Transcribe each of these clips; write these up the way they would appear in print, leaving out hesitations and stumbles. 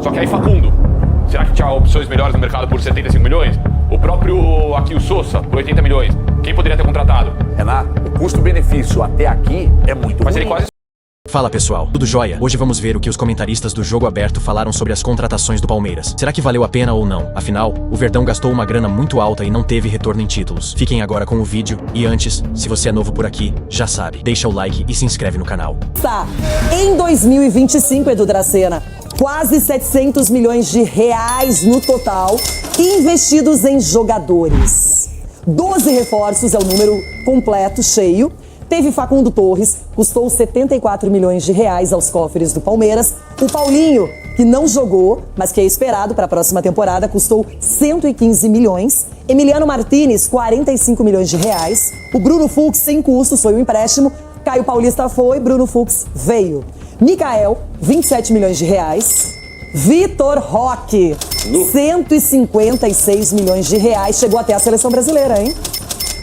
Só que aí, Facundo, será que tinha opções melhores no mercado por 75 milhões? O próprio aqui, o Sousa, por 80 milhões. Quem poderia ter contratado? Renato, o custo-benefício até aqui é muito Mas ruim. ele quase... Fala pessoal, tudo jóia? Hoje vamos ver o que os comentaristas do Jogo Aberto falaram sobre as contratações do Palmeiras. Será que valeu a pena ou não? Afinal, o Verdão gastou uma grana muito alta e não teve retorno em títulos. Fiquem agora com o vídeo e antes, se você é novo por aqui, já sabe, deixa o like e se inscreve no canal. Em 2025, Edu Dracena, quase 700 milhões de reais no total investidos em jogadores. 12 reforços é o número completo, cheio. Teve Facundo Torres, custou 74 milhões de reais aos cofres do Palmeiras. O Paulinho, que não jogou, mas que é esperado para a próxima temporada, custou 115 milhões. Emiliano Martínez, 45 milhões de reais. O Bruno Fux, sem custos, foi um empréstimo. Caio Paulista foi, Bruno Fux veio. Mikael, 27 milhões de reais. Vitor Roque, 156 milhões de reais. Chegou até a seleção brasileira, hein?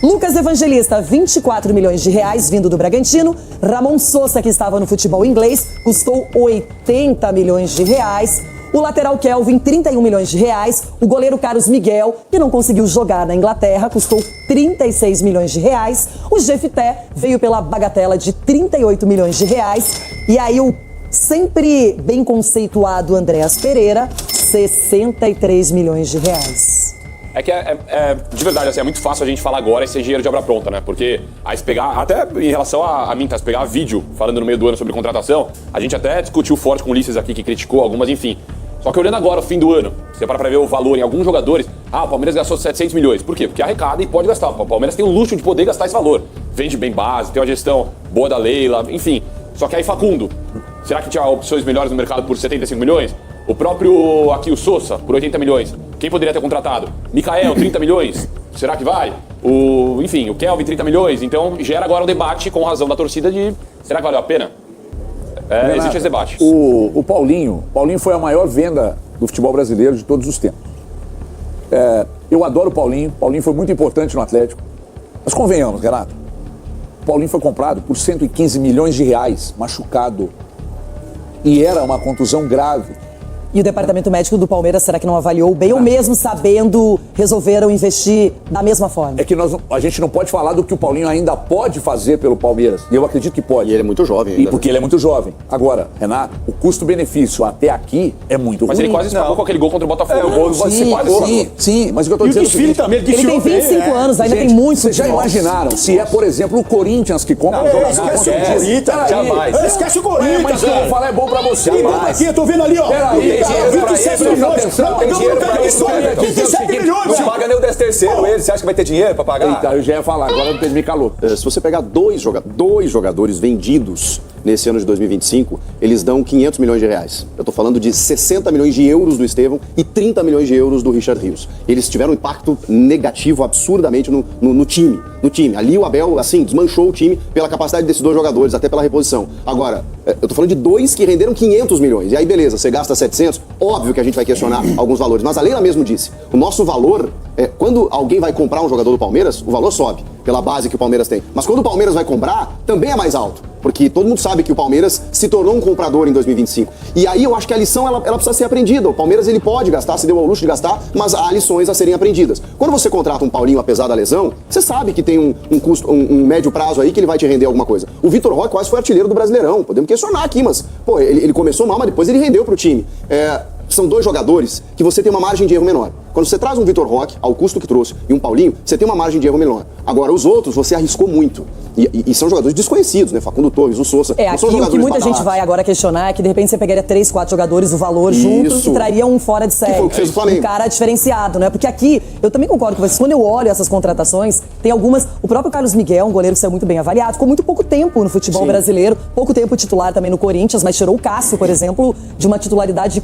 Lucas Evangelista, 24 milhões de reais, vindo do Bragantino. Ramon Sousa, que estava no futebol inglês, custou 80 milhões de reais. O lateral Kelvin, 31 milhões de reais. O goleiro Carlos Miguel, que não conseguiu jogar na Inglaterra, custou 36 milhões de reais. O Jefité veio pela bagatela de 38 milhões de reais. E aí o sempre bem conceituado Andréas Pereira, 63 milhões de reais. É que de verdade, assim, é muito fácil a gente falar agora e ser engenheiro de obra pronta, né? Porque aí se pegar, até em relação a mim, tá? Se pegar vídeo falando no meio do ano sobre contratação, a gente até discutiu forte com o Ulisses aqui, que criticou algumas, enfim. Só que olhando agora, o fim do ano, você para pra ver o valor em alguns jogadores, o Palmeiras gastou 700 milhões. Por quê? Porque arrecada e pode gastar. O Palmeiras tem o luxo de poder gastar esse valor. Vende bem base, tem uma gestão boa da Leila, enfim. Só que aí, Facundo, será que tinha opções melhores no mercado por 75 milhões? O próprio aqui, o Sousa, por 80 milhões. Quem poderia ter contratado? Mikael, 30 milhões. Será que vai? Enfim, o Kelvin, 30 milhões. Então, gera agora um debate com razão da torcida de será que valeu a pena? Existe esse debate. O Paulinho foi a maior venda do futebol brasileiro de todos os tempos. Eu adoro o Paulinho. Paulinho foi muito importante no Atlético. Mas convenhamos, Renato. O Paulinho foi comprado por 115 milhões de reais, machucado. E era uma contusão grave. E o departamento médico do Palmeiras, será que não avaliou bem? Ou mesmo sabendo, resolveram investir da mesma forma? É que a gente não pode falar do que o Paulinho ainda pode fazer pelo Palmeiras. E eu acredito que pode. E ele é muito jovem ainda. E porque ele é muito jovem. Agora, Renato, o custo-benefício até aqui é muito ruim. Mas ele quase escapou com aquele gol contra o Botafogo. Sim, mas o que eu tô dizendo é o seguinte... Ele tem 25 anos, ainda tem muito. Vocês já imaginaram se é, por exemplo, o Corinthians que compra um jogador? Esquece o Corinthians, jamais. Esquece o Corinthians, mas o que eu vou falar é bom pra você. Aqui, eu tô vendo ali, ó. Peraí, 27 milhões. Tem dinheiro pra isso. 27 milhões. Não paga nem o 10º ele. Você acha que vai ter dinheiro pra pagar? Eita, eu já ia falar, agora me calou. Se você pegar dois jogadores vendidos nesse ano de 2025, eles dão 500 milhões de reais. Eu tô falando de 60 milhões de euros do Estevão e 30 milhões de euros do Richard Rios. Eles tiveram um impacto negativo absurdamente no time. Ali o Abel, assim, desmanchou o time pela capacidade desses dois jogadores, até pela reposição. Agora, eu tô falando de dois que renderam 500 milhões. E aí, beleza, você gasta 700, óbvio que a gente vai questionar alguns valores. Mas a Leila mesmo disse, o nosso valor, quando alguém vai comprar um jogador do Palmeiras, o valor sobe, pela base que o Palmeiras tem. Mas quando o Palmeiras vai comprar, também é mais alto. Porque todo mundo sabe que o Palmeiras se tornou um comprador em 2025. E aí eu acho que a lição ela precisa ser aprendida. O Palmeiras ele pode gastar, se deu ao luxo de gastar, mas há lições a serem aprendidas. Quando você contrata um Paulinho apesar da lesão, você sabe que tem um custo, um médio prazo aí que ele vai te render alguma coisa. O Vitor Roque quase foi artilheiro do Brasileirão. Podemos questionar aqui, mas pô, ele começou mal, mas depois ele rendeu pro time. São dois jogadores que você tem uma margem de erro menor. Quando você traz um Vitor Roque, ao custo que trouxe, e um Paulinho, você tem uma margem de erro menor. Agora, os outros, você arriscou muito. E são jogadores desconhecidos, né? Facundo Torres, o Sousa. Aqui o que muita gente vai agora questionar é que, de repente, você pegaria 3, 4 jogadores, o valor juntos, e traria um fora de série. Que foi o que fez o Flamengo. Um cara diferenciado, né? Porque aqui, eu também concordo com vocês, quando eu olho essas contratações, tem algumas... O próprio Carlos Miguel, um goleiro que saiu muito bem avaliado, ficou muito pouco tempo no futebol brasileiro, pouco tempo titular também no Corinthians, mas tirou o Cássio, por exemplo, de uma titularidade de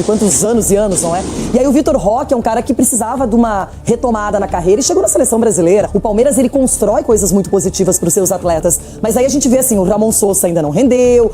quantos anos e anos, não é? E aí o Vitor Roque é um cara que precisava de uma retomada na carreira e chegou na seleção brasileira. O Palmeiras, ele constrói coisas muito positivas para os seus atletas, mas aí a gente vê assim, o Ramon Sousa ainda não rendeu,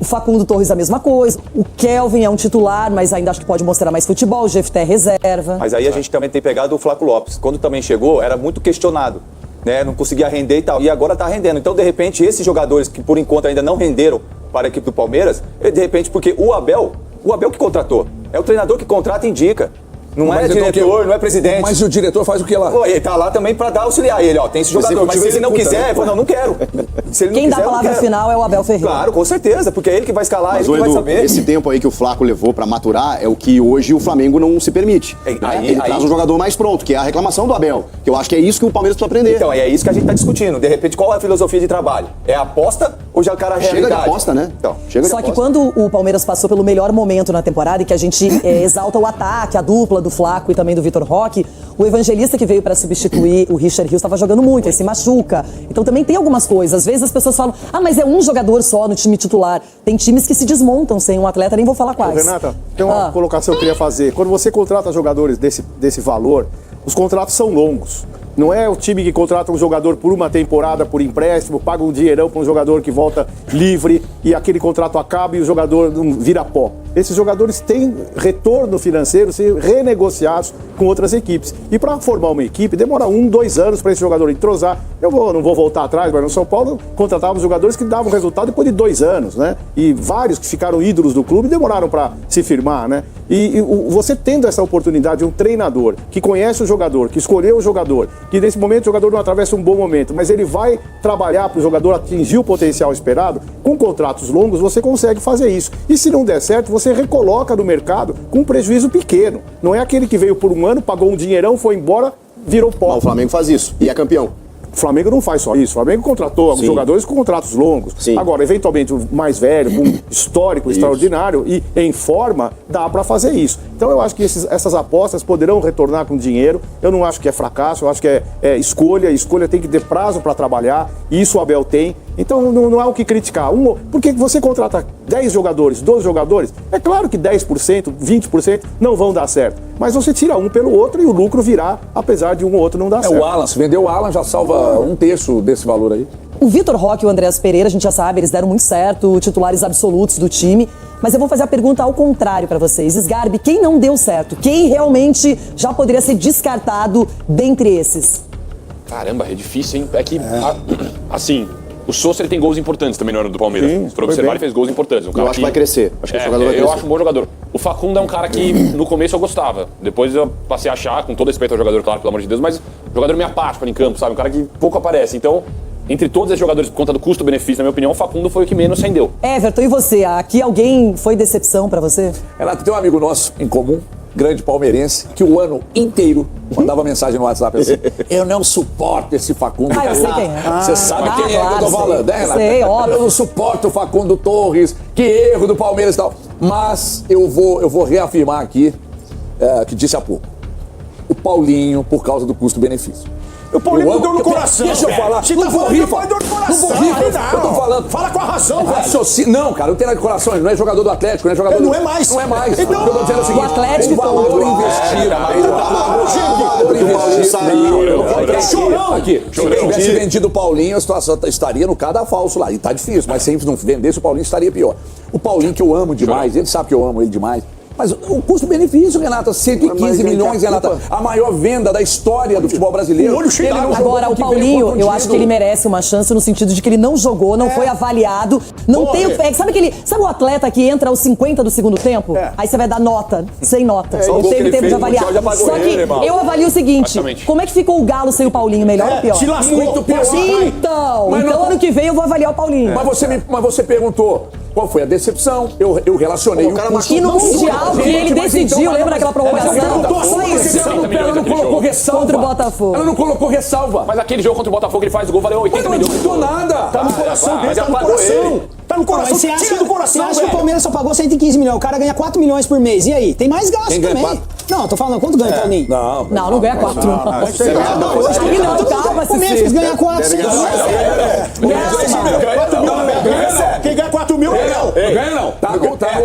o Facundo Torres a mesma coisa, o Kelvin é um titular, mas ainda acho que pode mostrar mais futebol, o Jefté é reserva. Mas aí a gente também tem pegado o Flaco Lopes. Quando também chegou, era muito questionado, né? Não conseguia render e tal, e agora tá rendendo. Então, de repente, esses jogadores que por enquanto ainda não renderam para a equipe do Palmeiras, de repente, porque o Abel O Abel que contratou. É o treinador que contrata e indica. Não Mas é então diretor, não é presidente. Mas o diretor faz o que lá? Pô, ele tá lá também pra dar auxiliar ele, ó. Tem esse jogador, mas se ele não quiser, ele fala, não quero. Se ele não Quem dá quiser, a palavra eu não quero. final é o Abel Ferreira. Claro, com certeza, porque é ele que vai escalar, Mas, ele que vai Edu, saber. esse tempo aí que o Flaco levou pra maturar é o que hoje o Flamengo não se permite. É, né? aí- Ele aí- traz um jogador mais pronto, que é a reclamação do Abel. Que eu acho que é isso que o Palmeiras precisa aprender. Então, é isso que a gente tá discutindo. De repente, qual é a filosofia de trabalho? É a aposta ou já o cara Chega de realidade? aposta, né? Então, Chega de Só que aposta. quando o Palmeiras passou pelo melhor momento na temporada e que a gente exalta o ataque, a dupla do Flaco e também do Vitor Roque, o Evangelista que veio pra substituir o Richard Rios estava jogando muito, aí se machuca. Então também tem algumas coisas. Às vezes as pessoas falam, mas é um jogador só no time titular. Tem times que se desmontam sem um atleta, nem vou falar quais. Renata, tem uma colocação que eu queria fazer. Quando você contrata jogadores desse valor, os contratos são longos. Não é o time que contrata um jogador por uma temporada, por empréstimo, paga um dinheirão para um jogador que volta livre e aquele contrato acaba e o jogador não vira pó. Esses jogadores têm retorno financeiro, ser renegociados com outras equipes. E para formar uma equipe, demora 1, 2 anos para esse jogador entrosar. Não vou voltar atrás, mas no São Paulo contratávamos jogadores que davam resultado depois de 2 anos, né? E vários que ficaram ídolos do clube demoraram para se firmar, né? Você tendo essa oportunidade, um treinador que conhece o jogador, que escolheu o jogador, que nesse momento o jogador não atravessa um bom momento, mas ele vai trabalhar para o jogador atingir o potencial esperado, com contratos longos você consegue fazer isso. E se não der certo, você recoloca no mercado com um prejuízo pequeno. Não é aquele que veio por um ano, pagou um dinheirão, foi embora, virou pó. Mas o Flamengo faz isso e é campeão. O Flamengo não faz só isso. O Flamengo contratou alguns jogadores com contratos longos. Sim. Agora, eventualmente, o mais velho, com um histórico extraordinário e em forma, dá para fazer isso. Então, eu acho que essas apostas poderão retornar com dinheiro. Eu não acho que é fracasso, eu acho que é escolha. Escolha tem que ter prazo para trabalhar. E isso o Abel tem. Então, não há o que criticar. Porque você contrata 10 jogadores, 12 jogadores, é claro que 10%, 20% não vão dar certo. Mas você tira um pelo outro e o lucro virá, apesar de um ou outro não dar certo. O Alan, se vender o Alan já salva um terço desse valor aí. O Vitor Roque e o Andreas Pereira, a gente já sabe, eles deram muito certo, titulares absolutos do time. Mas eu vou fazer a pergunta ao contrário pra vocês. Sgarbi, quem não deu certo? Quem realmente já poderia ser descartado dentre esses? Caramba, é difícil, hein? É que, assim, o Sousa ele tem gols importantes também no ano do Palmeiras. Sim, Se for observar, ele fez gols importantes. Eu acho que vai crescer. Acho que esse jogador vai eu crescer. acho um bom jogador. O Facundo é um cara que no começo eu gostava. Depois eu passei a achar, com todo respeito ao jogador, claro, pelo amor de Deus, mas o jogador meio apático em campo, sabe? Um cara que pouco aparece. Então, entre todos esses jogadores, por conta do custo-benefício, na minha opinião, o Facundo foi o que menos rendeu. Everton, e você? Aqui alguém foi decepção pra você? Renato, tem um amigo nosso em comum, grande palmeirense, que o ano inteiro mandava mensagem no WhatsApp assim: eu não suporto esse Facundo. Eu sei quem é. Você sabe quem é que eu claro, tô falando, sei. né, Renato? Sei, óbvio. Eu não suporto o Facundo Torres, que erro do Palmeiras e tal. Mas eu vou reafirmar aqui, que disse há pouco, o Paulinho, por causa do custo-benefício. O Paulinho Eu não deu amo- no coração. Deixa eu velho. falar. Você Não tá vou falando rir, que o Paulinho deu no coração. Não vou rir, Não. eu tô falando. Fala com a razão, velho. Não, cara, não tem nada de coração, ele não é jogador do Atlético, não é jogador Ele do... não é mais. Não é mais. Então- O que eu tô dizendo é o seguinte, O Atlético o valor falou. investido. Tá chorando. Aqui, se eu tivesse vendido o Paulinho, a situação estaria no cadafalso lá. E tá difícil, mas se não vendesse o Paulinho, estaria pior. O Paulinho, que eu amo demais, ele sabe que eu amo ele demais. Mas o custo-benefício, Renata, 115 milhões, Renata, a maior venda da história do futebol brasileiro. O olho cheio Ele não d'água. jogou Agora, o porque veio Paulinho, eu contundido. acho que ele merece uma chance no sentido de que ele não jogou, não foi avaliado, não tem o... Sabe o atleta que entra aos 50 do segundo tempo? Aí você vai dar nota, sem nota. só o Não gol que teve ele tempo de fez, avaliar. o Mundial já pagou Só que ele, irmão. eu avalio o seguinte, Exatamente. como é que ficou o Galo sem o Paulinho, melhor ou pior? Te lascou. Muito pior. Então, Mas não- ano que vem eu vou avaliar o Paulinho. Mas você perguntou qual foi a decepção, eu relacionei o custo... E no Mundial que ele decidiu, lembra daquela prorrogação? Foi isso, ela não colocou ressalva. Contra o Botafogo. Ela não colocou ressalva. Mas aquele jogo contra o Botafogo, ele faz o gol, valeu 80 Mas não milhões. adiantou nada. Tá no coração dele, mas tá no apagou coração. ele. Tá no coração, Mas você acha, tira do coração, você acha que o velho. Palmeiras só pagou 115 milhões? O cara ganha 4 milhões por mês. E aí? Tem mais gasto Quem ganha também. 4? Não, tô falando, quanto ganha o Paulinho? Não ganha 4. Não, calma, O Memphis ganha 4. Quem ganha 4 mil é eu. Ganha não. Tá no contrato.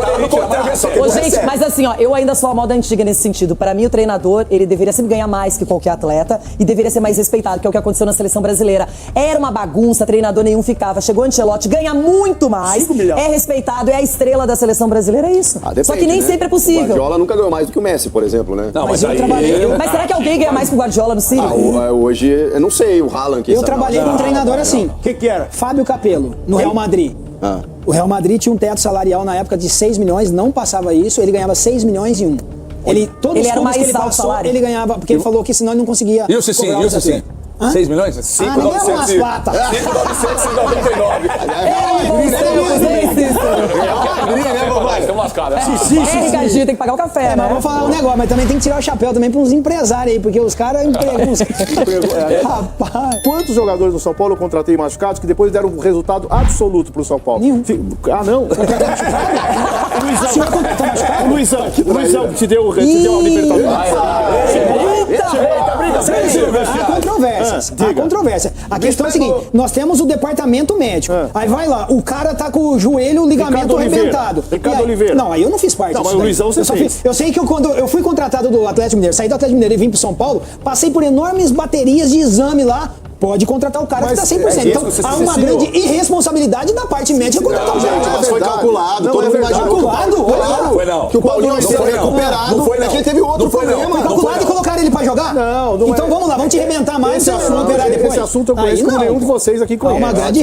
Ô, gente, mas assim, ó, eu ainda sou a moda antiga nesse sentido. Pra mim, o treinador, ele deveria sempre ganhar mais que qualquer atleta e deveria ser mais respeitado, que é o que aconteceu na seleção brasileira. Era uma bagunça, treinador nenhum ficava. Chegou o Ancelotti, ganha muito mais, 5 milhões. é respeitado, é a estrela da seleção brasileira, é isso. Depende, Só que nem né? sempre é O possível. Guardiola nunca ganhou mais do que o Messi, por exemplo, né? Não, Mas mas eu aí... trabalhei. Mas será que alguém ganha mais que o Guardiola no Ciro? Hoje, eu não sei, o Haaland. quem Eu sabe? trabalhei com um treinador assim. O que era? Fábio Capello, no Real Madrid. O Real Madrid tinha um teto salarial na época de 6 milhões, não passava isso, ele ganhava 6 milhões e 1. Todos os era o clubes mais que ele alto passou, salário? ele ganhava, porque ele falou que senão ele não conseguia. E o Cicinho? cobrar E o os Cicinho? atletas. Hã? 6 milhões? Ninguém é umas patas. 5.999. Estamos lascados. Ricardinho, tem que pagar o café, Mas né? vou falar um negócio, mas também tem que tirar o chapéu também para uns empresários aí, porque os caras empregam uns... Rapaz... Quantos jogadores do São Paulo eu contratei machucados que depois deram um resultado absoluto pro São Paulo? Nenhum. Ah, não? O Luizão que te deu a Libertadores. Há controvérsias. Há controvérsia. A questão é a seguinte: nós temos o departamento médico. Aí vai lá, o cara tá com o joelho, o ligamento arrebentado. Ricardo E aí- Oliveira. Não, aí eu não fiz parte Não, disso mas o daí. Luizão você eu só fez. Eu sei que quando eu fui contratado do Atlético Mineiro, saí do Atlético Mineiro e vim pro São Paulo, passei por enormes baterias de exame lá. Pode contratar o cara Mas que tá 100%. é Então isso, há uma grande irresponsabilidade da parte médica contratar o cara. Mas foi calculado, Não, todo é mundo verdade. imaginou. Calculado? Claro. Foi não. Que o Paulinho ia ser foi não. recuperado. Não foi não. É que ele teve outro Não foi não. problema. Foi calculado e colocaram ele pra jogar? Não Então é. vamos lá, vamos te arrebentar mais Esse e recuperar depois. assunto eu conheço Aí como não. nenhum de vocês aqui Há conhece. uma grande